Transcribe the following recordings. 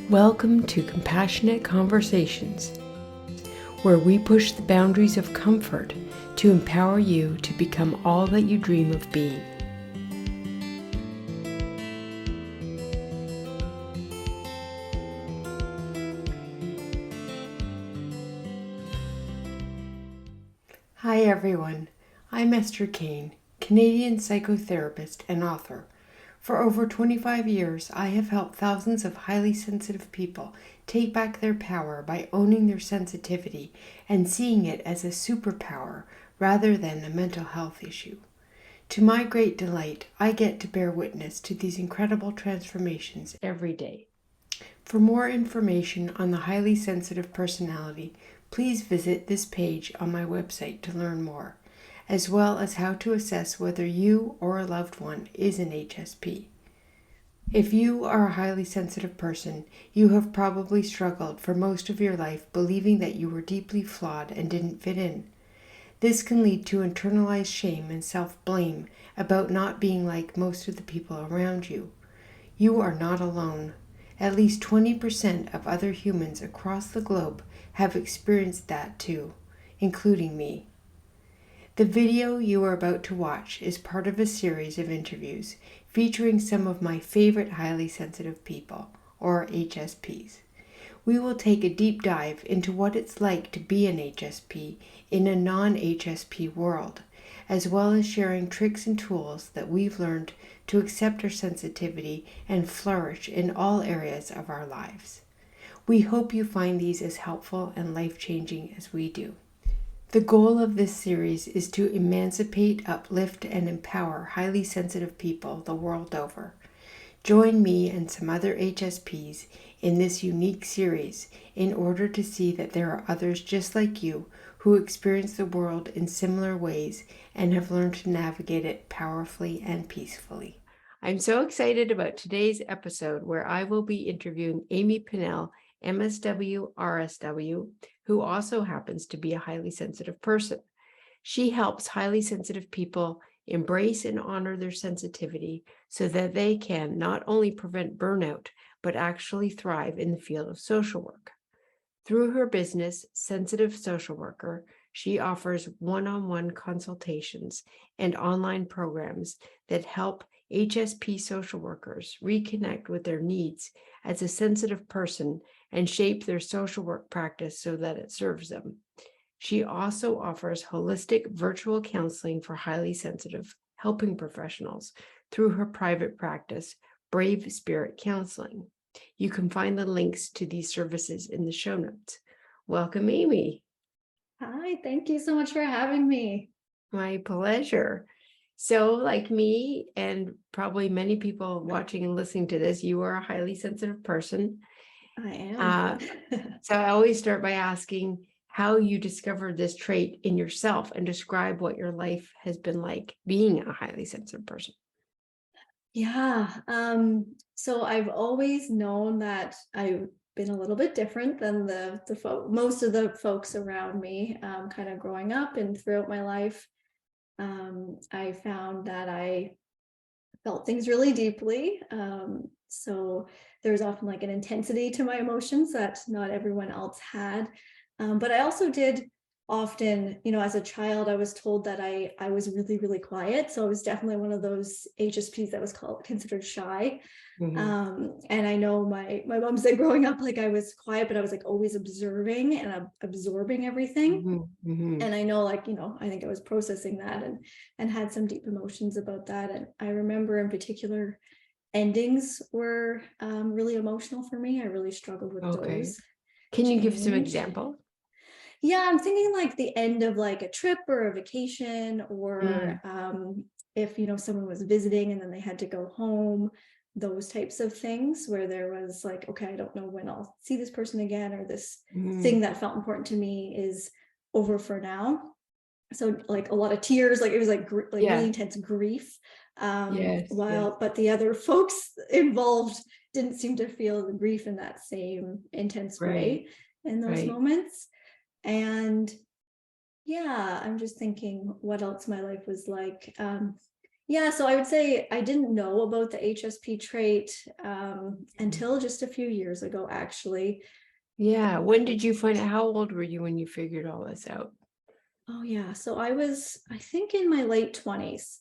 Welcome to Compassionate Conversations, where we push the boundaries of comfort to empower you to become all that you dream of being. Hi everyone, I'm Esther Kane, Canadian psychotherapist and author. For over 25 years, I have helped thousands of highly sensitive people take back their power by owning their sensitivity and seeing it as a superpower rather than a mental health issue. To my great delight, I get to bear witness to these incredible transformations every day. For more information on the highly sensitive personality, please visit this page on my website to learn more, as well as how to assess whether you or a loved one is an HSP. If you are a highly sensitive person, you have probably struggled for most of your life believing that you were deeply flawed and didn't fit in. This can lead to internalized shame and self-blame about not being like most of the people around you. You are not alone. At least 20% of other humans across the globe have experienced that too, including me. The video you are about to watch is part of a series of interviews featuring some of my favorite highly sensitive people, or HSPs. We will take a deep dive into what it's like to be an HSP in a non-HSP world, as well as sharing tricks and tools that we've learned to accept our sensitivity and flourish in all areas of our lives. We hope you find these as helpful and life-changing as we do. The goal of this series is to emancipate, uplift, and empower highly sensitive people the world over. Join me and some other HSPs in this unique series in order to see that there are others just like you who experience the world in similar ways and have learned to navigate it powerfully and peacefully. I'm so excited about today's episode where I will be interviewing Amy Pinnell, MSW, RSW, who also happens to be a highly sensitive person. She helps highly sensitive people embrace and honor their sensitivity so that they can not only prevent burnout, but actually thrive in the field of social work. Through her business, Sensitive Social Worker, she offers one-on-one consultations and online programs that help HSP social workers reconnect with their needs as a sensitive person and shape their social work practice so that it serves them. She also offers holistic virtual counseling for highly sensitive helping professionals through her private practice, Brave Spirit Counseling. You can find the links to these services in the show notes. Welcome, Amy. Hi, thank you so much for having me. My pleasure. So, like me, and probably many people watching and listening to this, you are a highly sensitive person. I am. So I always start by asking how you discovered this trait in yourself and describe what your life has been like being a highly sensitive person. Yeah, so I've always known that I've been a little bit different than most of the folks around me, kind of growing up and throughout my life. I found that I felt things really deeply. So there's often like an intensity to my emotions that not everyone else had. But I also did often, as a child, I was told that I was really, really quiet. So I was definitely one of those HSPs that was considered shy. And I know my mom said growing up, like I was quiet, but I was like always observing and absorbing everything. And I know, like, I think I was processing that and had some deep emotions about that. And I remember in particular, endings were really emotional for me. I really struggled with those. Can you give some examples? Yeah, I'm thinking like the end of like a trip or a vacation, or if, someone was visiting and then they had to go home, those types of things where there was like, okay, I don't know when I'll see this person again, or this thing that felt important to me is over for now. So like a lot of tears, like it was like really intense grief. But the other folks involved didn't seem to feel the grief in that same intense way in those moments. And yeah, I'm just thinking what else my life was like. Yeah, so I would say I didn't know about the HSP trait until just a few years ago, actually. Yeah. When did you find out? How old were you when you figured all this out? Oh yeah, so I was, I think, in my late 20s.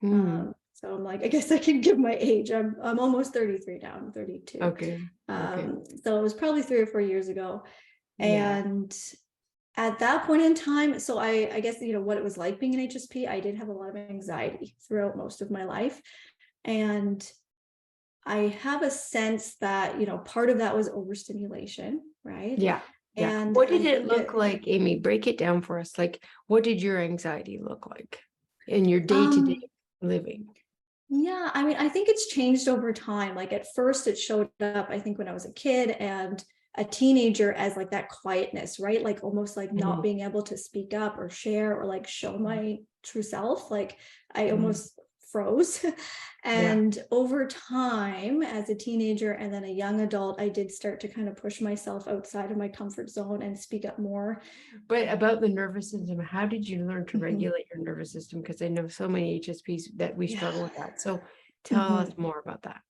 Hmm. So I'm like, I guess I can give my age. I'm almost 33 now. I'm 32. Okay. Okay. So it was probably 3 or 4 years ago. Yeah. And at that point in time, so I guess, what it was like being an HSP, I did have a lot of anxiety throughout most of my life. And I have a sense that, part of that was overstimulation, right? Yeah. Yeah. And What I did it think look it, like, Amy? Break it down for us. Like, what did your anxiety look like in your day-to-day um, living? yeah, I mean, I think it's changed over time. Like at first it showed up, I think, when I was a kid and a teenager as like that quietness, right? Like almost like not Mhm. being able to speak up or share or like show my true self. Like I Mhm. almost froze. Yeah. And over time, as a teenager and then a young adult, I did start to kind of push myself outside of my comfort zone and speak up more. But about the nervous system, how did you learn to Mhm. regulate your nervous system? Because I know so many HSPs that we Yeah. struggle with that. So tell us Mhm. more about that.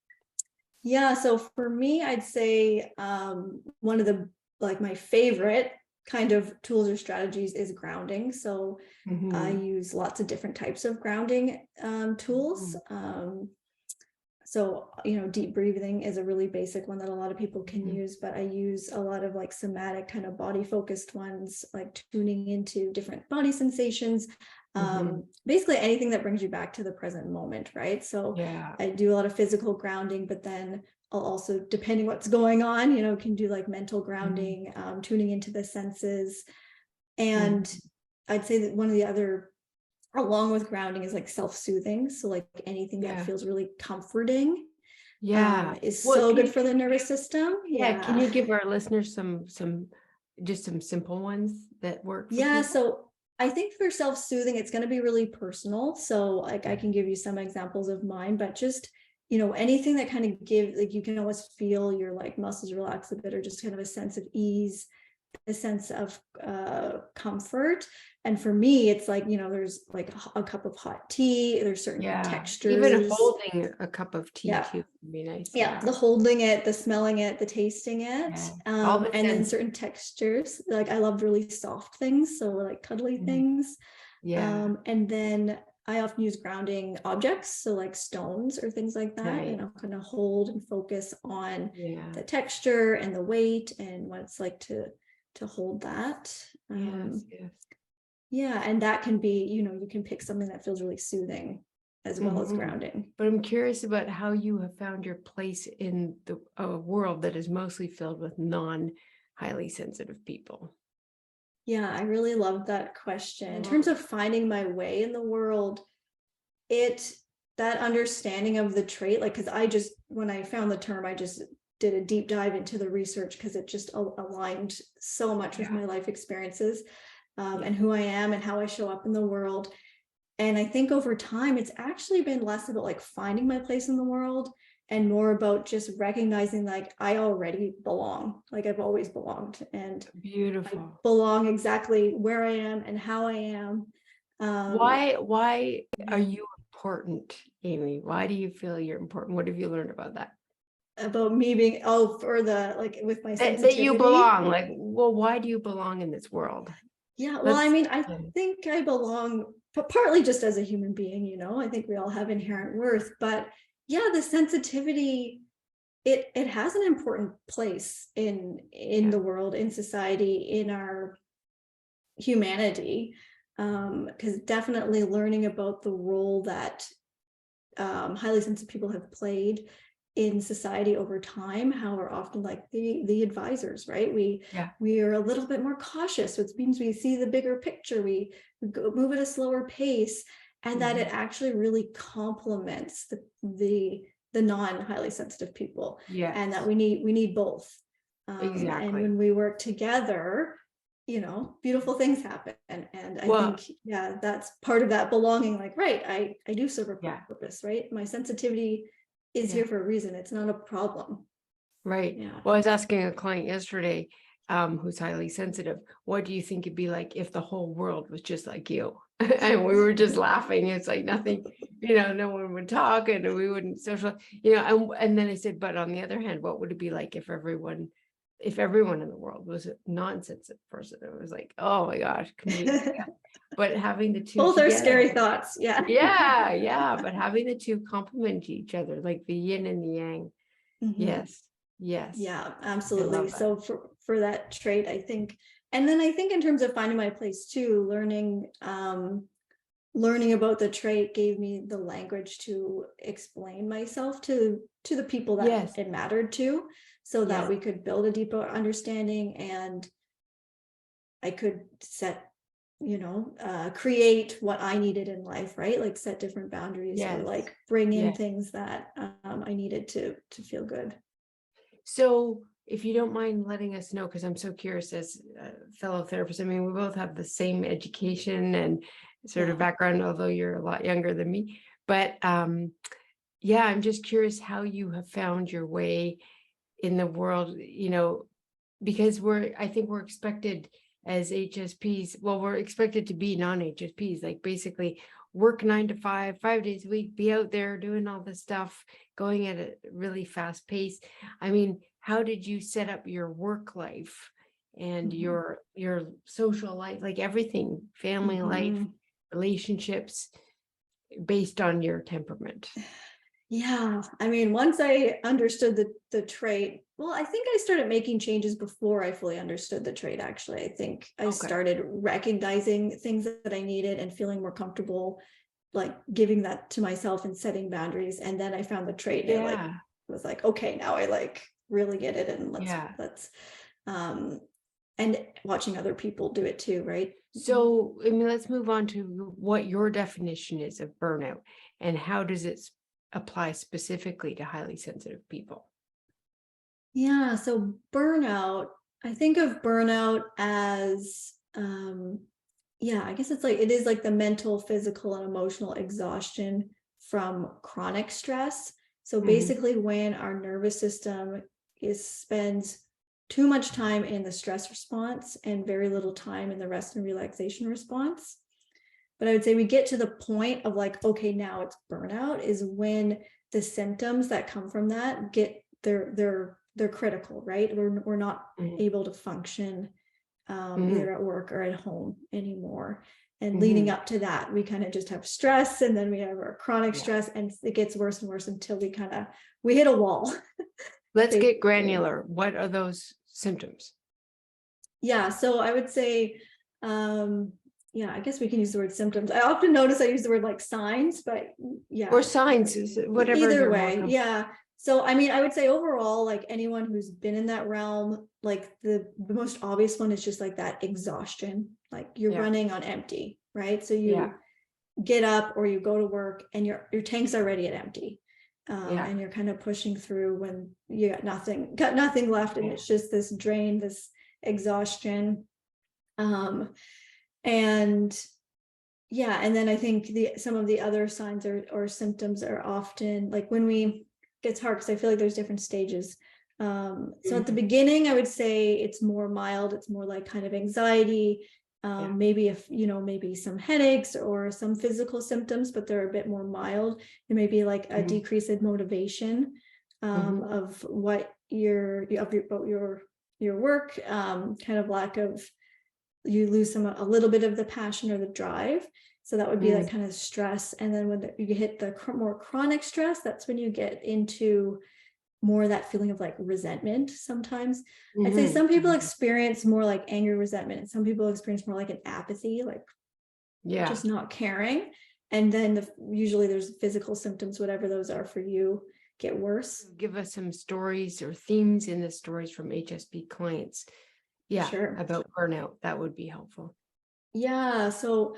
Yeah, so for me, I'd say one of the like my favorite kind of tools or strategies is grounding. So I Mhm. use lots of different types of grounding tools. Mhm. So, deep breathing is a really basic one that a lot of people can Mhm. use, but I use a lot of like somatic kind of body focused ones, like tuning into different body sensations. Mhm. Basically anything that brings you back to the present moment, right? So Yeah. I do a lot of physical grounding, but then I'll also, depending what's going on, can do like mental Mhm. grounding, tuning into the senses. Mhm. And I'd say that one of the other, along with grounding, is like self-soothing. So like anything that Yeah. feels really comforting Yeah. is Well, so good for the nervous system. yeah, can Yeah. you give our listeners just some simple ones that work for Yeah. people? So I think for self-soothing, it's going to be really personal. So like I Yeah. can give you some examples of mine, but just, anything that kind of give, like you can always feel your like muscles relax a bit, or just kind of a sense of ease, a sense of comfort. And for me, it's like, there's like a cup of hot tea, there's certain Yeah. Even textures. holding a cup of tea Yeah. too would be nice. Yeah, Yeah. the holding it, the smelling it, the tasting it, Yeah. All the and then senses. certain textures. Like I loved really soft things, so like cuddly Mhm. things. Yeah. And then I often use grounding objects, so like stones or things like that, and Nice. I'll kind of hold and focus on Yeah. the texture and the weight and what it's like to hold that. Yes. Yes. Yeah, and that can be, you can pick something that feels really soothing as well as Mhm. grounding. But I'm curious about how you have found your place in the world that is mostly filled with non-highly sensitive people. Yeah, I really love that question. In terms Mhm. of finding my way in the world, it that understanding of the trait, like, because when I found the term, I just did a deep dive into the research because it just aligned so much with Yeah. my life experiences, Yeah. and who I am and how I show up in the world. And I think over time, it's actually been less about like finding my place in the world and more about just recognizing like I already belong, like I've always belonged, and I Beautiful. belong exactly where I am and how I am. Um, Why are yeah, you important, Amy? Why do you feel you're important? What have you learned about that? about me being, for the like with my That you sensitivity. belong. Like, well, why do you belong in this world? Yeah, well, I Let's mean, I yeah. think I belong, but partly just as a human being, I think we all have inherent worth, but yeah, the sensitivity, it has an important place in Yeah. the world, in society, in our humanity. Because definitely learning about the role that highly sensitive people have played in society over time, how we're often like the advisors, right? Yeah. We are a little bit more cautious, which means we see the bigger picture, we move at a slower pace, and that it Mhm. actually really complements the non-highly sensitive people, and that Yes, we need both. And exactly. when we work together, beautiful things happen. And I Well, think, yeah, that's part of that belonging. Like, right, I do serve a yeah, purpose, right? My sensitivity is yeah, here for a reason. It's not a problem. right. Yeah. Well, I was asking a client yesterday, who's highly sensitive, what do you think it'd be like if the whole world was just like you? And we were just laughing. It's like nothing, no one would talk and we wouldn't social, and then I said, but on the other hand, what would it be like if everyone in the world was a non-sensitive person? It was like, oh my gosh, but having the two Both are together, scary thoughts. Yeah. yeah, but having the two complement each other, like the yin and the yang. Mhm. Yes, Yeah, I absolutely. love that. So for that trait, I think, and then I think in terms of finding my place too, learning about the trait gave me the language to explain myself to the people that Yes, it mattered to, so that yes, we could build a deeper understanding, and I could create what I needed in life, right? Like set different boundaries, or yes, like bring in yes. things that I needed to feel good. So if you don't mind letting us know, because I'm so curious as fellow therapists, I mean, we both have the same education and sort of Yeah. background, although you're a lot younger than me. But yeah, I'm just curious how you have found your way in the world, because I think we're expected as HSPs, well, we're expected to be non-HSPs, like basically work 9 to 5, 5 days a week, be out there doing all this stuff, going at a really fast pace. I mean, how did you set up your work life and Mhm. your social life, like everything, family life, Mhm. relationships, based on your temperament? Yeah, I mean, once I understood the trait, well, I think I started making changes before I fully understood the trait, actually. I think I Okay. started recognizing things that I needed and feeling more comfortable, like giving that to myself and setting boundaries. And then I found the trait, and it like Yeah. was like, okay, now I like really get it, and Yeah. let's um and watching other people do it too, right? So, I mean, let's move on to what your definition is of burnout and how does it apply specifically to highly sensitive people? Yeah, so burnout, I think of burnout as yeah, I guess it is like the mental, physical, and emotional exhaustion from chronic stress. So Mhm. basically when our nervous system spends too much time in the stress response and very little time in the rest and relaxation response. But I would say we get to the point of like, okay, now it's burnout, is when the symptoms that come from that get they're critical, right? We're not Mhm. able to function Mhm. either at work or at home anymore. And leading Mhm. up to that, we kind of just have stress, and then we have our chronic Yeah. stress, and it gets worse and worse until we hit a wall. Let's get Basically. granular. What are those symptoms? Yeah, so I would say, um, yeah, I guess we can use the word symptoms. I often notice I use the word like signs, but Or yeah, signs, whatever either you're more way, comfortable. yeah. So I mean, I would say overall, like anyone who's been in that realm, like the most obvious one is just like that exhaustion, like you're Yeah. running on empty, right? So Yeah. you get up or you go to work and your tank's already at empty. Yeah. And you're kind of pushing through when you got nothing left, and Yeah. it's just this drain, this exhaustion. And yeah, and then I think some of the other signs or symptoms are often like when we gets hard, because I feel like there's different stages. So at the Mhm. beginning, I would say it's more mild, it's more like kind of anxiety, Yeah. maybe if maybe some headaches or some physical symptoms, but they're a bit more mild. It may be like a Mhm. decrease in motivation Mhm. of what your work, kind of lack of, you lose a little bit of the passion or the drive. So that would be like Mhm. kind of stress. And then when you hit the more chronic stress, that's when you get into more of that feeling of like resentment sometimes. I'd say Mhm. some people Mhm. experience more like anger, resentment, and some people experience more like an apathy, like Yeah. just not caring. And then usually there's physical symptoms, whatever those are for you, get worse. Give us some stories or themes in the stories from HSP clients. Yeah, Sure. about burnout. That would be helpful. Yeah. So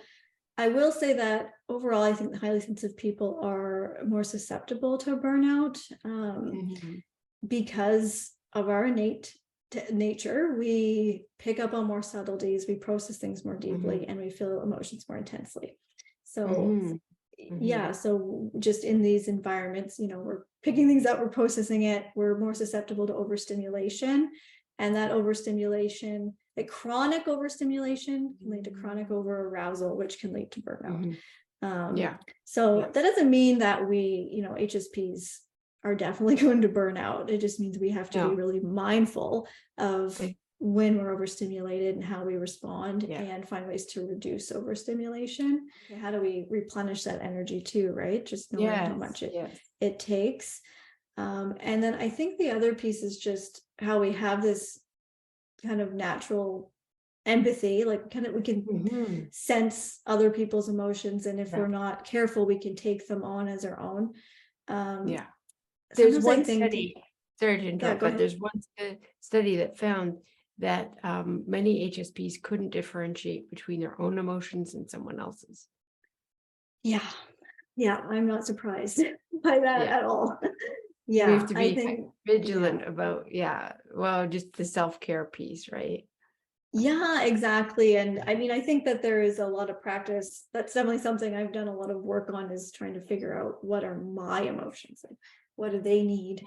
I will say that overall, I think the highly sensitive people are more susceptible to burnout, Mhm. because of our innate nature. We pick up on more subtleties, we process things more deeply, Mhm. and we feel emotions more intensely. So, Mhm. yeah, Mhm. so just in these environments, we're picking things up, we're processing it, we're more susceptible to overstimulation. And that overstimulation, like chronic overstimulation can lead to chronic over arousal, which can lead to burnout. So that doesn't mean that we, HSPs are definitely going to burn out. It just means we have to be really mindful of when we're overstimulated and how we respond, and find ways to reduce overstimulation. How do we replenish that energy too, right? Just knowing how much it takes. And then I think the other piece is just how we have this kind of natural empathy, like kind of we can sense other people's emotions, and if we're not careful, we can take them on as our own. There's one study, sorry to interrupt, but ahead. there's one study that found that many HSPs couldn't differentiate between their own emotions and someone else's. I'm not surprised by that at all. We have to be vigilant about just the self-care piece, right? Yeah, exactly. And I mean, I think that there is a lot of practice. That's definitely something I've done a lot of work on, is trying to figure out what are my emotions and what do they need.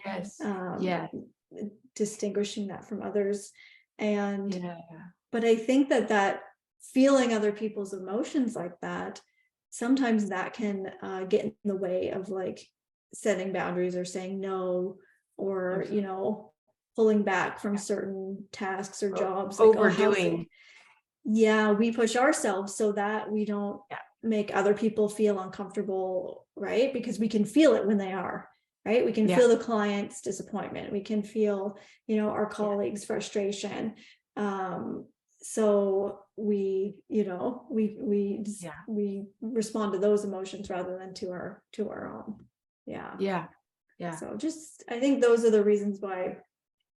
Distinguishing that from others. And but I think that feeling other people's emotions like that, sometimes that can get in the way of like setting boundaries or saying no, or pulling back from certain tasks or jobs, like overdoing. We push ourselves so that we don't make other people feel uncomfortable, right? Because we can feel it when they are, right? We can feel the client's disappointment, we can feel our colleagues' frustration. So we we respond to those emotions rather than to our own. So just, I think those are the reasons why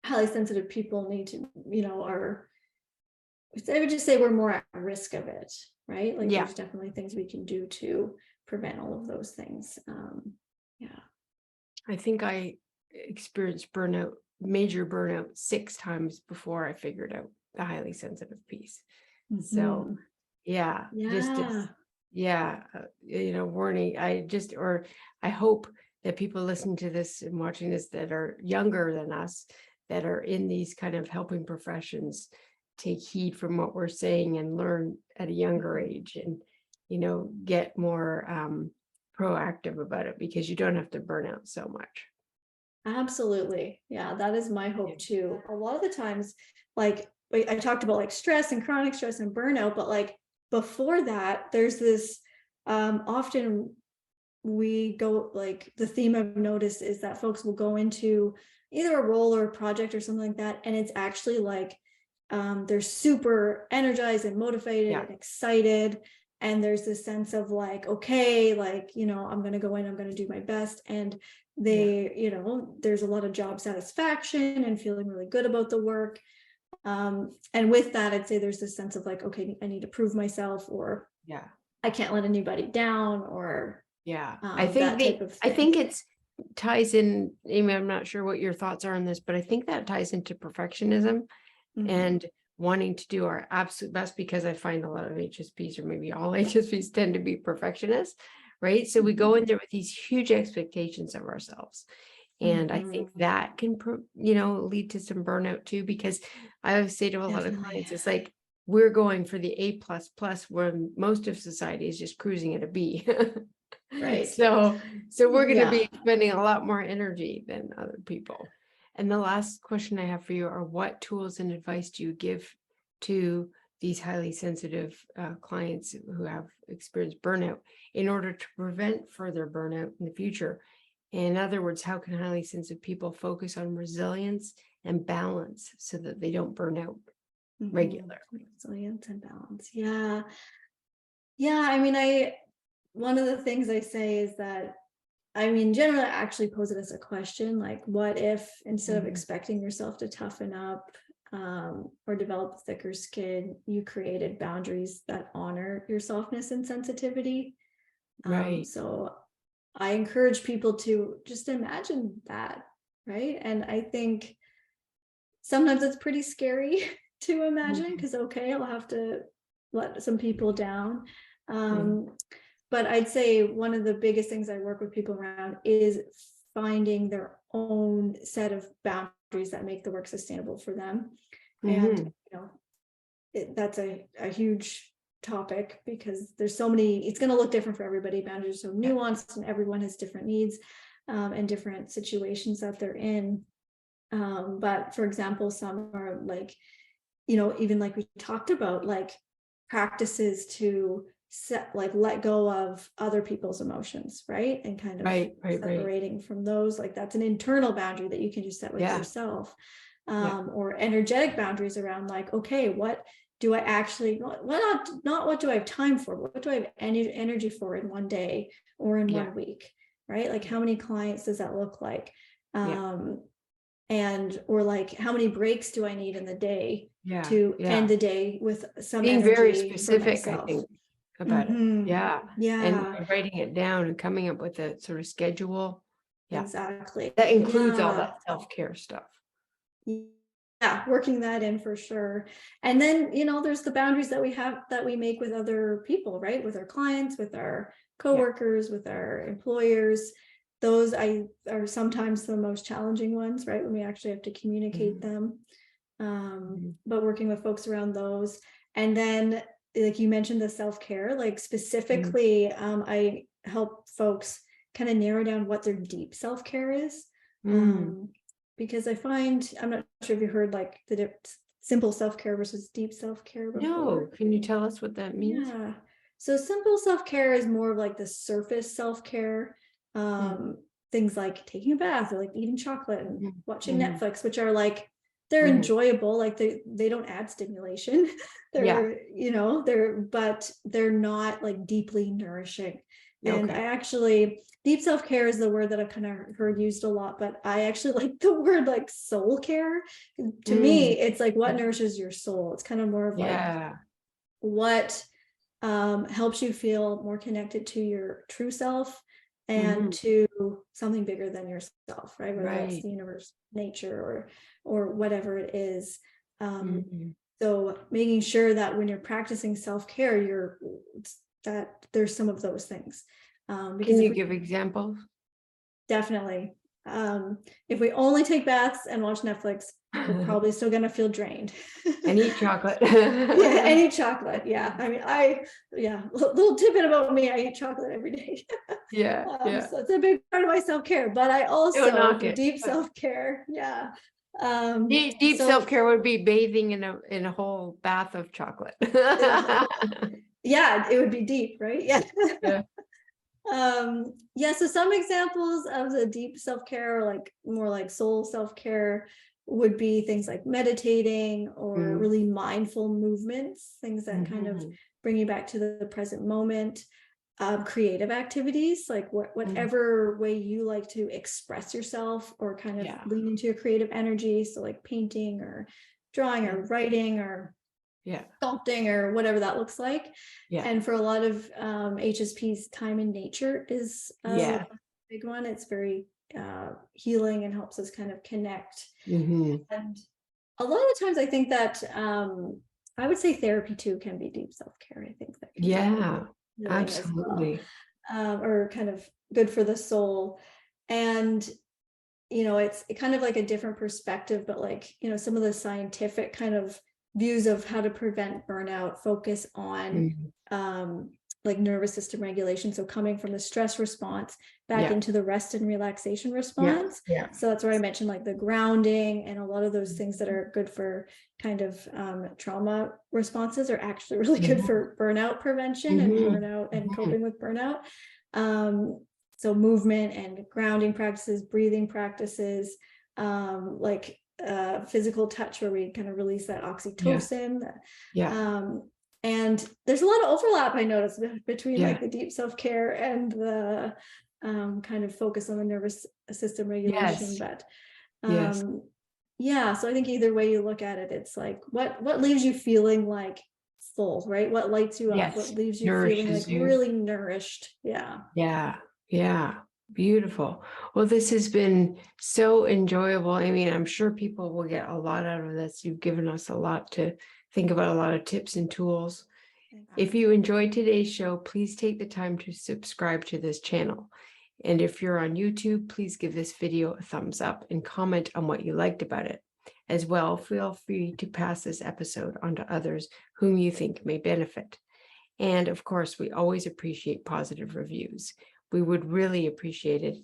highly sensitive people need to, I would just say we're more at risk of it, right? Like there's definitely things we can do to prevent all of those things. I think I experienced major burnout 6 times before I figured out the highly sensitive piece. So warning, I hope that people listening to this and watching this that are younger than us, that are in these kind of helping professions, take heed from what we're saying and learn at a younger age, and get more proactive about it, because you don't have to burn out so much. Absolutely. Yeah, that is my hope too. A lot of the times, like I talked about like stress and chronic stress and burnout, but like before that, there's this often we go, like the theme I've noticed is that folks will go into either a role or a project or something like that, and it's actually like they're super energized and motivated and excited, and there's this sense of like, okay, like I'm going to go in, I'm going to do my best, and they there's a lot of job satisfaction and feeling really good about the work, and with that I'd say there's this sense of like, okay, I need to prove myself, or I can't let anybody down, or I think it's ties in, Amy, I'm not sure what your thoughts are on this, but I think that ties into perfectionism and wanting to do our absolute best, because I find a lot of HSPs, or maybe all HSPs, tend to be perfectionists, right? So we go in there with these huge expectations of ourselves. And I think that can, lead to some burnout too, because I always say to a lot of clients, it's like, we're going for the A++, where most of society is just cruising at a B. Right. So we're going to be spending a lot more energy than other people. And the last question I have for you are, what tools and advice do you give to these highly sensitive clients who have experienced burnout in order to prevent further burnout in the future? In other words, how can highly sensitive people focus on resilience and balance so that they don't burn out regularly? Resilience and balance. I mean, one of the things I say is that, I mean, generally I actually pose it as a question, like, what if instead of expecting yourself to toughen up or develop thicker skin, you created boundaries that honor your softness and sensitivity? Right. So I encourage people to just imagine that, right? And I think sometimes it's pretty scary to imagine, because okay, I'll have to let some people down. But I'd say one of the biggest things I work with people around is finding their own set of boundaries that make the work sustainable for them. And that's a huge topic, because there's so many, it's going to look different for everybody. Boundaries are so nuanced, and everyone has different needs and different situations that they're in. But for example, some are like, even like we talked about, like practices to let go of other people's emotions, right? And kind of separating from those, like that's an internal boundary that you can just set with yourself. Or energetic boundaries around, like, okay, what do I actually, not what do I have time for, what do I have energy for in one day or in 1 week, right? Like how many clients does that look like? And or like how many breaks do I need in the day to end the day with some being energy, very specific, I think, about it. And writing it down and coming up with a sort of schedule. Exactly. That includes all that self-care stuff. Working that in for sure. And then, there's the boundaries that we make with other people, right? With our clients, with our coworkers, with our employers. Those are sometimes the most challenging ones, right? When we actually have to communicate them. But working with folks around those. And then, like you mentioned, the self-care, like specifically, I help folks kind of narrow down what their deep self-care is. Because I find, I'm not sure if you heard like the simple self-care versus deep self-care before. No, can you tell us what that means? Yeah. So simple self-care is more of like the surface self-care. Things like taking a bath, or like eating chocolate and watching Netflix, which are like, they're enjoyable, like they don't add stimulation. They're, but they're not like deeply nourishing. And I actually, deep self-care is the word that I've kind of heard used a lot, but I actually like the word like soul care. To me, it's like what nourishes your soul. It's kind of more of like what helps you feel more connected to your true self and to something bigger than yourself, right? Whether that's the universe, nature, or whatever it is. So making sure that when you're practicing self-care, that there's some of those things. Can you give examples? Definitely. If we only take baths and watch Netflix, we're probably still going to feel drained. And eat chocolate. And eat chocolate. Yeah. I mean, little tidbit about me, I eat chocolate every day. So it's a big part of my self-care, but I also deep self-care. Deep self-care would be bathing in a whole bath of chocolate. It would be deep, right? So some examples of the deep self-care, or like more like soul self-care, would be things like meditating or really mindful movements, things that kind of bring you back to the present moment. Creative activities, like whatever way you like to express yourself, or kind of lean into your creative energy. So like painting or drawing or writing or sculpting or whatever that looks like. And for a lot of HSPs, time in nature is a big one. It's very healing and helps us kind of connect. And a lot of times I think that I would say therapy too can be deep self-care. I think that absolutely. Or kind of good for the soul. And it's kind of like a different perspective, but like some of the scientific kind of views of how to prevent burnout focus on like nervous system regulation. So coming from the stress response back into the rest and relaxation response. So that's where I mentioned like the grounding and a lot of those things that are good for kind of trauma responses are actually really good for burnout prevention and burnout and coping with burnout. So movement and grounding practices, breathing practices, like physical touch, where we kind of release that oxytocin. And there's a lot of overlap, I noticed, between like the deep self-care and the kind of focus on the nervous system regulation. But so I think either way you look at it, it's like what leaves you feeling like full, right? What lights you up? What leaves you feeling like really nourished? Beautiful. Well, this has been so enjoyable, Amy, and I'm sure people will get a lot out of this. You've given us a lot to think about, a lot of tips and tools. If you enjoyed today's show, please take the time to subscribe to this channel. And if you're on YouTube, please give this video a thumbs up and comment on what you liked about it. As well, feel free to pass this episode on to others whom you think may benefit. And of course, we always appreciate positive reviews. We would really appreciate it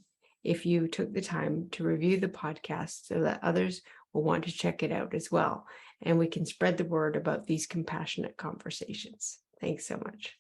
if you took the time to review the podcast so that others will want to check it out as well. And we can spread the word about these compassionate conversations. Thanks so much.